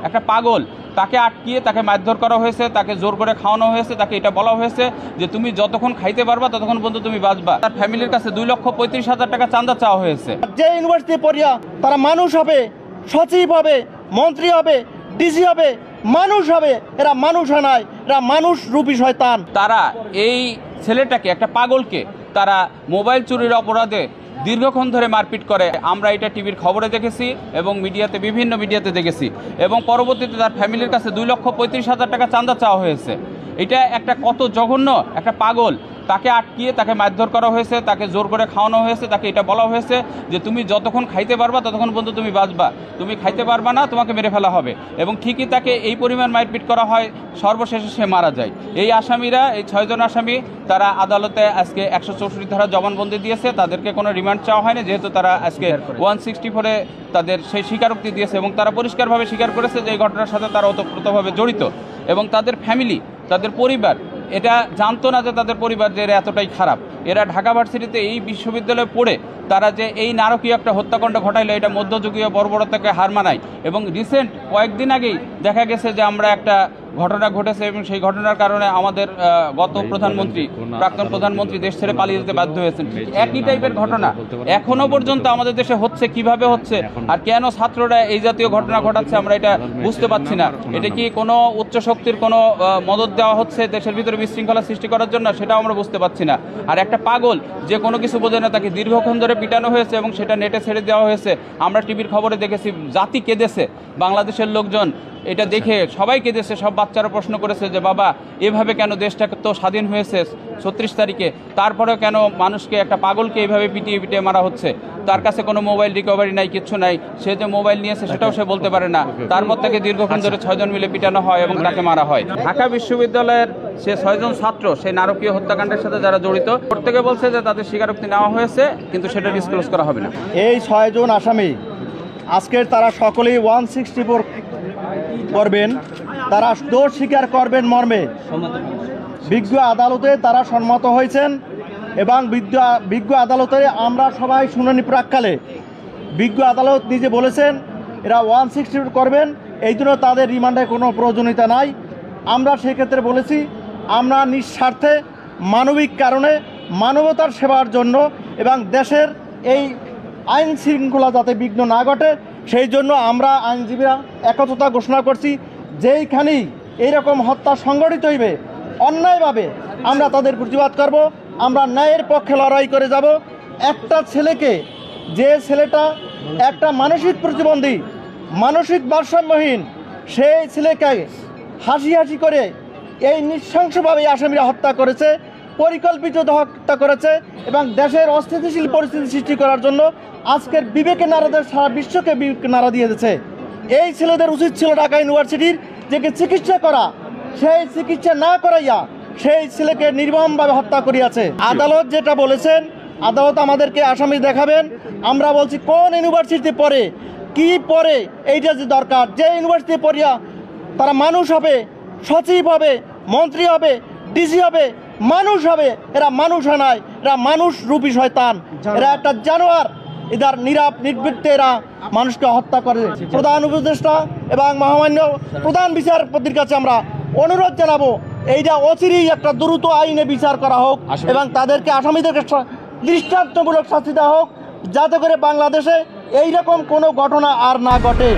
একটা পাগল, তাকে আটকিয়ে তাকে মারধর করা হয়েছে, তাকে জোর করে খাওয়ানো হয়েছে, তাকে এটা বলা হয়েছে যে তুমি যতক্ষণ খাইতে পারবা ততক্ষণ পর্যন্ত তুমি বাঁচবা। তার ফ্যামিলির কাছে 2,35,000 টাকা চাঁদা চাওয়া হয়েছে। যে ইউনিভার্সিটি পড়িয়া তারা মানুষ হবে, সচিব হবে, মন্ত্রী হবে, ডিসি হবে, মানুষ হবে, এরা মানুষ নয়, এরা মানুষ রূপী শয়তান। তারা এই ছেলেটাকে, একটা পাগলকে তারা মোবাইল চুরির অপরাধে দীর্ঘক্ষণ ধরে মারপিট করে। আমরা এটা টিভির খবরে দেখেছি এবং মিডিয়াতে, বিভিন্ন মিডিয়াতে দেখেছি, এবং পরবর্তীতে তার ফ্যামিলির কাছে 2,35,000 টাকা চাঁদা চাওয়া হয়েছে। এটা একটা কত জঘন্য একটা পাগল, তাকে আটকিয়ে তাকে মারধর করা হয়েছে, তাকে জোর করে খাওয়ানো হয়েছে, তাকে এটা বলা হয়েছে যে তুমি যতক্ষণ খাইতে পারবা ততক্ষণ পর্যন্ত তুমি বাঁচবা, তুমি খাইতে পারবা না, তোমাকে মেরে ফেলা হবে। এবং ঠিকই তাকে এই পরিমাণ মারপিট করা হয়, সর্বশেষে সে মারা যায়। এই আসামিরা, এই 6 জন আসামি, তারা আদালতে আজকে 164 ধারা জবানবন্দি দিয়েছে। তাদেরকে কোনো রিমান্ড চাওয়া হয়নি, যেহেতু তারা আজকে 164-এ তাদের সেই স্বীকারোক্তি দিয়েছে এবং তারা পরিষ্কারভাবে স্বীকার করেছে যে এই ঘটনার সাথে তারা ওতপ্রোতভাবে জড়িত। এবং তাদের ফ্যামিলি, তাদের পরিবার এটা জানতো না যে তাদের পরিবার যে এরা এতটাই খারাপ। এরা ঢাকা ভার্সিটিতে এই বিশ্ববিদ্যালয়ে পড়ে তারা যে এই নারকীয় একটা হত্যাকাণ্ড ঘটাইলো, এটা মধ্যযুগীয় বর্বরতাকে হার মানায়। এবং রিসেন্ট কয়েকদিন আগেই দেখা গেছে যে আমরা একটা ঘটনা ঘটেছে এবং সেই ঘটনার কারণে আমাদের গত প্রধানমন্ত্রী, প্রাক্তন প্রধানমন্ত্রী দেশ ছেড়ে পালিয়ে যেতে বাধ্য হয়েছেন। একই টাইপের ঘটনা এখনো পর্যন্ত আমাদের দেশে হচ্ছে। কিভাবে হচ্ছে আর কেন ছাত্ররা এই জাতীয় ঘটনা ঘটাচ্ছে আমরা এটা বুঝতে পারছি না। এটা কি কোনো উচ্চ শক্তির কোনো মদত দেওয়া হচ্ছে দেশের ভিতরে বিশৃঙ্খলা সৃষ্টি করার জন্য, সেটাও আমরা বুঝতে পারছি না। আর একটা পাগল যে কোনো কিছু বোঝে না, তাকে দীর্ঘক্ষণ ধরে পিটানো হয়েছে এবং সেটা নেটে ছেড়ে দেওয়া হয়েছে। আমরা টিভির খবরে দেখেছি, জাতি কেঁদেছে, বাংলাদেশের লোকজন এটা দেখে সবাই কেঁদেছে। সব বাচ্চারা প্রশ্ন করেছে যে বাবা এভাবে কেন, দেশটা তো স্বাধীন হয়েছে 36 তারিখে, তারপরেও কেন মানুষকে, একটা পাগলকে এইভাবে পিটিয়ে পিটিয়ে মারা হচ্ছে। তার কাছে কোনো মোবাইল রিকভারি নাই, কিচ্ছু নাই, সে যে মোবাইল নিয়েছে সেটাও সে বলতে পারে না। তারপর থেকে দীর্ঘক্ষণ ধরে 6 জন মিলে পিটানো হয় এবং তাকে মারা হয়। ঢাকা বিশ্ববিদ্যালয়ের সে 6 জন ছাত্র সেই নারকীয় হত্যাকাণ্ডের সাথে যারা জড়িত, প্রত্যেকে বলছে যে তাদের স্বীকারোক্তি নেওয়া হয়েছে, কিন্তু সেটা ডিসক্লোজ করা হবে না। এই 6 জন আসামি আজকের তারা সকলেই 164 করবেন, তারা দোষ স্বীকার করবেন মর্মে বিজ্ঞ আদালতে তারা সম্মত হয়েছেন। এবং বিজ্ঞ আদালতে আমরা সবাই শুনানি প্রাককালে বিজ্ঞ আদালত নিজে বলেছেন এরা 164 করবেন, এই জন্য তাদের রিমান্ডের কোনো প্রয়োজনীয়তা নাই। আমরা সেক্ষেত্রে বলেছি আমরা নিঃস্বার্থে, মানবিক কারণে, মানবতার সেবার জন্য এবং দেশের এই আইন শৃঙ্খলা যাতে বিঘ্ন না ঘটে সেই জন্য আমরা আইনজীবীরা একত্রতা ঘোষণা করছি। যেইখানেই এইরকম হত্যা সংগঠিত হইবে অন্যায়ভাবে আমরা তাদের প্রতিবাদ করব, আমরা ন্যায়ের পক্ষে লড়াই করে যাব। একটা ছেলেকে, যে ছেলেটা একটা মানসিক প্রতিবন্ধী, মানসিক ভারসাম্যহীন, সেই ছেলেকে হাসি হাসি করে এই নৃশংসভাবে আসামিরা হত্যা করেছে, পরিকল্পিত হত্যা করেছে এবং দেশের অস্থিতিশীল পরিস্থিতি সৃষ্টি করার জন্য আজকের বিবেকে নাড়াদের সারা বিশ্বকে বিবেকে নাড়া দিয়ে দিয়েছে। এই ছেলেদের উচিত ছিল ঢাকা ইউনিভার্সিটির যে চিকিৎসা করা, সেই চিকিৎসা না করাইয়া সেই ছেলেকে নির্মমভাবে হত্যা করিয়াছে। আদালত যেটা বলেছেন, আদালত আমাদেরকে আসামি দেখাবেন। আমরা বলছি কোন ইউনিভার্সিটিতে পড়ে, কি পড়ে, এইটা যে দরকার। যে ইউনিভার্সিটি পড়িয়া তারা মানুষ হবে, সচিব হবে, মন্ত্রী হবে, ডিসি হবে, মানুষ হবে, এরা মানুষ নয়, এরা মানুষ রূপী শয়তান, এরা একটা জানোয়ার। এদের নির্বৃত্তে এরা মানুষকে হত্যা করে। প্রধান উপদেষ্টা এবং মহামান্য প্রধান বিচারপতির কাছে আমরা অনুরোধ জানাবো এইটা অচিরেই একটা দ্রুত আইনে বিচার করা হোক এবং তাদেরকে, আসামিদেরকে দৃষ্টান্তমূলক শাস্তি দেওয়া হোক, যাতে করে বাংলাদেশে এইরকম কোনো ঘটনা আর না ঘটে।